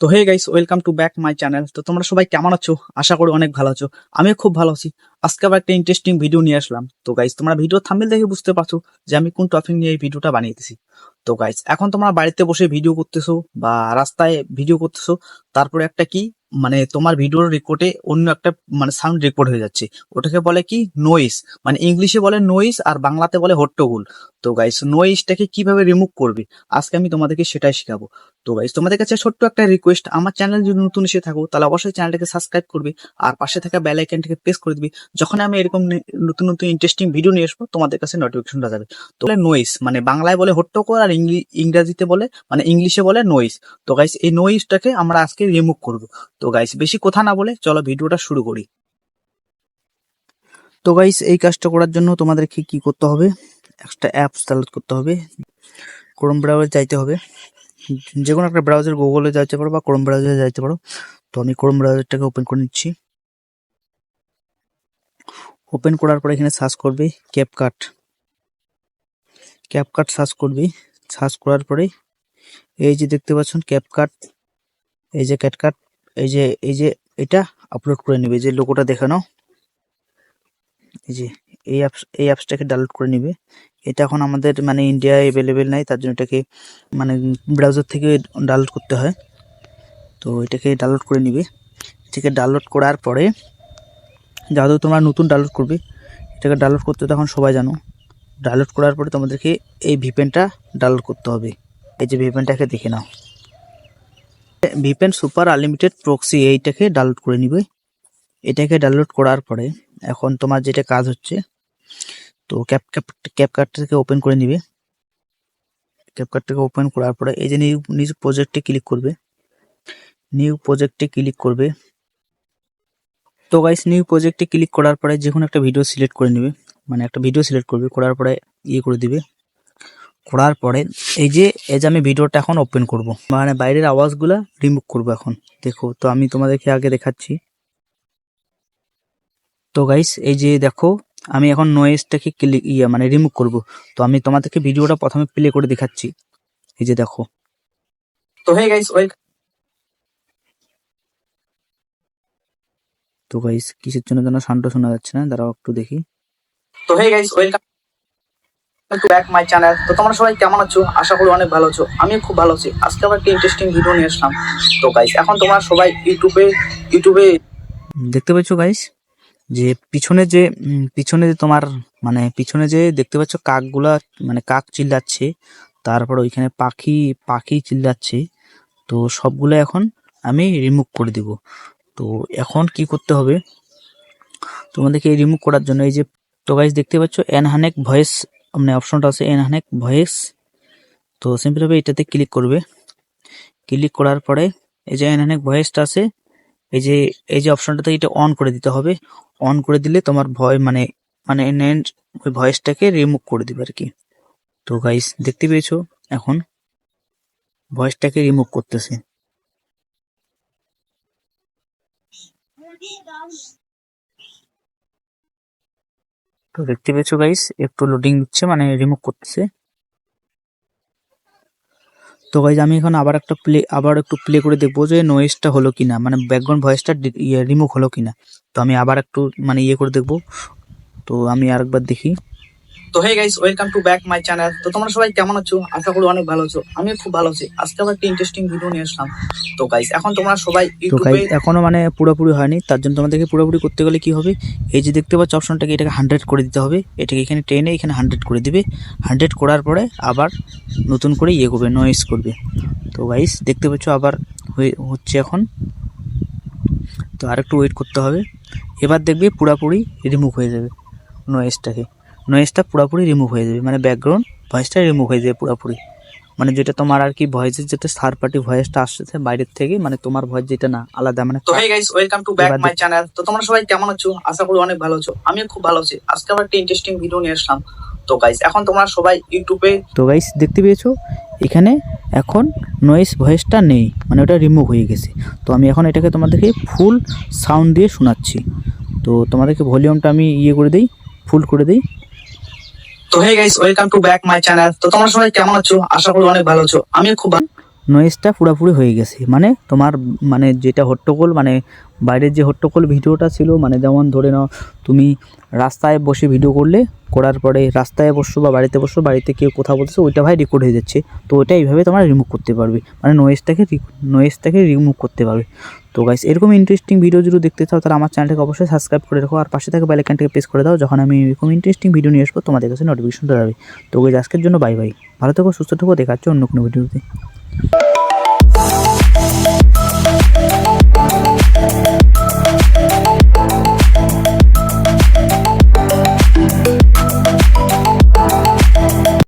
তো hey guys, welcome to back my channel. তো তোমরা সবাই কেমন আছো? আশা করি অনেক ভালো আছো। আমিও খুব ভালো আছি। আজকে আবার একটা ইন্টারেস্টিং ভিডিও নিয়ে আসলাম। তো গাইস, তোমরা ভিডিও থাম্বনেল দেখে বুঝতে পারছো যে আমি কোন টপিক নিয়ে এই ভিডিওটা বানিয়েছি। তো গাইস, এখন তোমরা বাড়িতে বসে ভিডিও করতেছো বা রাস্তায় ভিডিও করতেছো, তারপরে একটা কি মানে তোমার ভিডিওর রেকর্ডে অন্য একটা মানে সাউন্ড রেকর্ড হয়ে যাচ্ছে। ওটাকে বলে কি নয়েজ, মানে ইংলিশে বলে নয়েজ আর বাংলাতে বলে হট্টগোল। তো গাইস, নয়েজটাকে কিভাবে রিমুভ করবে আজকে আমি তোমাদেরকে সেটাই শেখাবো। তো গাইস, তোমাদের কাছে ছোট্ট একটা রিকোয়েস্ট, আমার চ্যানেল যদি নতুন এসে থাকো তাহলে অবশ্যই চ্যানেলটাকে সাবস্ক্রাইব করবে আর পাশে থাকা বেল আইকনটাকে প্রেস করে দিবে। যখন আমি এরকম নতুন নতুন ইন্টারেস্টিং ভিডিও নিয়ে আসবো তোমাদের কাছে নোটিফিকেশনটা যাবে। তো নয়েজ মানে বাংলায় বলে হট্টগোল আর ইংরেজিতে বলে মানে ইংলিশে বলে নয়েজ। তো গাইস, এই নয়েজটাকে আমরা আজকে রিমুভ করব। তো গাইস, বেশি কথা না বলে চলো ভিডিওটা শুরু করি। তো গাইস, এই কাজটা করার জন্য তোমাদেরকে কি করতে হবে, একটা অ্যাপস ডাউনলোড করতে হবে। ক্রোম ব্রাউজারে যাইতে হবে, যে কোনো একটা ব্রাউজার, গুগলে যাইতে পারো বা ক্রোম ব্রাউজারে যাইতে পারো। তো আমি ক্রোম ব্রাউজারটাকে ওপেন করে নিচ্ছি। ওপেন করার পরে এখানে সার্চ করবে ক্যাপকাট। ক্যাপকাট সার্চ করবি। সার্চ করার পরে এই যে দেখতে পাচ্ছেন ক্যাপকাট, এই যে ক্যাটকাট, এই যে এটা আপলোড করে নেবে। যে লোগোটা দেখানো, এই যে এই অ্যাপসটাকে ডাউনলোড করে নিবে। এটা এখন আমাদের মানে ইন্ডিয়ায় অ্যাভেলেবেল নাই, তার জন্য এটাকে মানে ব্রাউজার থেকে ডাউনলোড করতে হয়। তো এটাকে ডাউনলোড করে নিবে। এটাকে ডাউনলোড করার পরে যেহেতু তোমরা নতুন ডাউনলোড করবে, এটাকে ডাউনলোড করতে তখন সবাই জানো। ডাউনলোড করার পরে তোমাদেরকে এই ভিপেনটা ডাউনলোড করতে হবে। এই যে ভিপেনটাকে দেখে নাও, ভিপেন সুপার আনলিমিটেড প্রক্সি, এইটাকে ডাউনলোড করে নিবে। এটাকে ডাউনলোড করার পরে এখন তোমার যেটা কাজ হচ্ছে, তো ক্যাপকাটটাকে ওপেন করে নিবে। ক্যাপকাটটাকে ওপেন করার পরে এই যে নিউ প্রজেক্টে ক্লিক করবে। নিউ প্রজেক্টে ক্লিক করবে। তো গাইস, নিউ প্রজেক্টে ক্লিক করার পরে যে কোনো একটা ভিডিও সিলেক্ট করে নেবে, মানে একটা ভিডিও সিলেক্ট করবে। করার পরে করে দিবে। করার পরে এই যে আমি ভিডিওটা এখন ওপেন করব, মানে বাইরের আওয়াজগুলা রিমুভ করব এখন। দেখো, তো আমি তোমাদেরকে আগে দেখাচ্ছি। তো গাইস, এই যে দেখো, আমি এখন নয়েজটাকে মানে রিমুভ করব। তো আমি তোমাদেরকে ভিডিওটা প্রথমে প্লে করে দেখাচ্ছি। এই যে দেখো। তো হে গাইস, তো গাইস, কিসের জন্য যেন শান্ত শোনা যাচ্ছে না, দাঁড়াও একটু দেখি। তো hey guys, welcome to back my channel. তো তোমরা সবাই কেমন আছো? আশা করি অনেক ভালো আছো। আমিও খুব ভালো আছি। আজকে আবার একটা ইন্টারেস্টিং ভিডিও নিয়ে আসলাম। তো গাইস, এখন তোমরা সবাই ইউটিউবে দেখতে পাচ্ছ গাইস, যে পিছনে যে তোমার মানে পিছনে যে দেখতে পাচ্ছ কাকগুলা, মানে কাক চিল্লাচ্ছে, তারপর ওইখানে পাখি চিল্লাচ্ছে। তো সবগুলো এখন আমি রিমুভ করে দিব। তো এখন কি করতে হবে তোমাদেরকে এই রিমুভ করার জন্য, এই যে তো গাইস দেখতে পাচ্ছ এনহানেক ভয়েস মানে অপশনটা আছে, এনহানেক ভয়েস। তো সিম্পলভাবে এটাতে ক্লিক করবে। ক্লিক করার পরে এই যে এনহানেক ভয়েসটা আছে, এই যে অপশনটাতে এটা অন করে দিতে হবে। অন করে দিলে তোমার মানে ওই ভয়েসটাকে রিমুভ করে দিবে আর কি। তো গাইস দেখতে পেয়েছো, এখন ভয়েসটাকে রিমুভ করতেছে। তো দেখতে পেয়েছো গাইস, একটু লোডিং দিচ্ছে, মানে রিমুভ করতেছে। তো গাইস, আমি এখন আবার একটু প্লে করে দেখবো যে নয়েজটা হলো কিনা, মানে ব্যাকগ্রাউন্ড ভয়েসটা রিমুভ হলো কিনা। তো আমি আবার একটু মানে করে দেখবো। তো আমি আরেকবার দেখি। তো hey guys, welcome to back my channel. তো তোমরা সবাই কেমন আছো? আশা করি অনেক ভালো আছো। আমিও খুব ভালো আছি। আজকে আবার একটা ইন্টারেস্টিং ভিডিও নিয়ে আসলাম। তো গাইস, এখন তোমরা সবাই ইউটিউবে এখনো মানে পুরোপুরি হয়নি, তার জন্য তোমাদেরকে পুরোপুরি করতে গেলে কি হবে, এই যে দেখতে পাচ্ছ অপশনটাকে, এটাকে 100 করে দিতে হবে। এটাকে এখানে টেনে এখানে 100 করে দিবে। 100 করার পরে আবার নতুন করে করবে, নয়েজ করবে। তো গাইস দেখতে পাচ্ছ আবার হচ্ছে এখন। তো আরেকটু ওয়েট করতে হবে। এবার দেখবে পুরোপুরি রিমুভ হয়ে যাবে নয়েজটা পুরোপুরি রিমুভ হয়ে যাবে, মানে ব্যাকগ্রাউন্ড ভয়েসটা রিমুভ হয়ে যাবে পুরোপুরি। মানে যেটা তোমার আর কি ভয়েসের যেটা থার্ড পার্টি ভয়েসটা আসছে বাইরের থেকে, মানে তোমার ভয়েস যেটা না, আলাদা মানে। তো hey guys, welcome to back my channel. তো তোমরা সবাই কেমন আছো? আশা করি অনেক ভালো আছো। আমিও খুব ভালো আছি। আজকে আবার একটা ইন্টারেস্টিং ভিডিও নিয়ে আসলাম। তো গাইস, এখন তোমরা সবাই ইউটিউবে, তো গাইস দেখতে পেয়েছো এখানে এখন নয়েজ ভয়েসটা নেই, মানে ওটা রিমুভ হয়ে গেছে। তো আমি এখন এটাকে তোমাদেরকে ফুল সাউন্ড দিয়ে শোনাচ্ছি। তো তোমাদেরকে ভলিউমটা আমি করে দেই, ফুল করে দেই। তো hey guys, welcome to back my channel. তো তোমরা সবাই কেমন আছো? আশা করি অনেক ভালো আছো। আমিও খুব ভালো। নয়েজটা পুরোপুরি হয়ে গেছে, মানে তোমার মানে যেটা হট্টগোল, মানে বাইরের যে হট্টগোল ভিডিওটা ছিল, মানে যেমন ধরে নাও তুমি রাস্তায় বসে ভিডিও করার পরে রাস্তায় বসছো বা বাড়িতে বসছো, বাড়িতে কেউ কথা বলছে, ওইটা ভাই রেকর্ড হয়ে যাচ্ছে। তো ওইটা এইভাবে তোমরা রিমুভ করতে পারবে, মানে নয়েজটাকে রিমুভ করতে পারবে। তো গাইস, এরকম ইন্টারেস্টিং ভিডিও যদি দেখতে চাও তাহলে আমার চ্যানেলটাকে অবশ্যই সাবস্ক্রাইব করে রাখো, আর পাশে থাকা বেল আইকনটাকে প্রেস করে দাও, যখন আমি এরকম ইন্টারেস্টিং ভিডিও নিয়ে আসবো তোমাদের কাছে নোটিফিকেশনটা যাবে। তো গাইস, আজকের জন্য বাই বাই, ভালো থেকো, সুস্থ থেকো, দেখা হচ্ছে অন্য কোনো ভিডিওতে।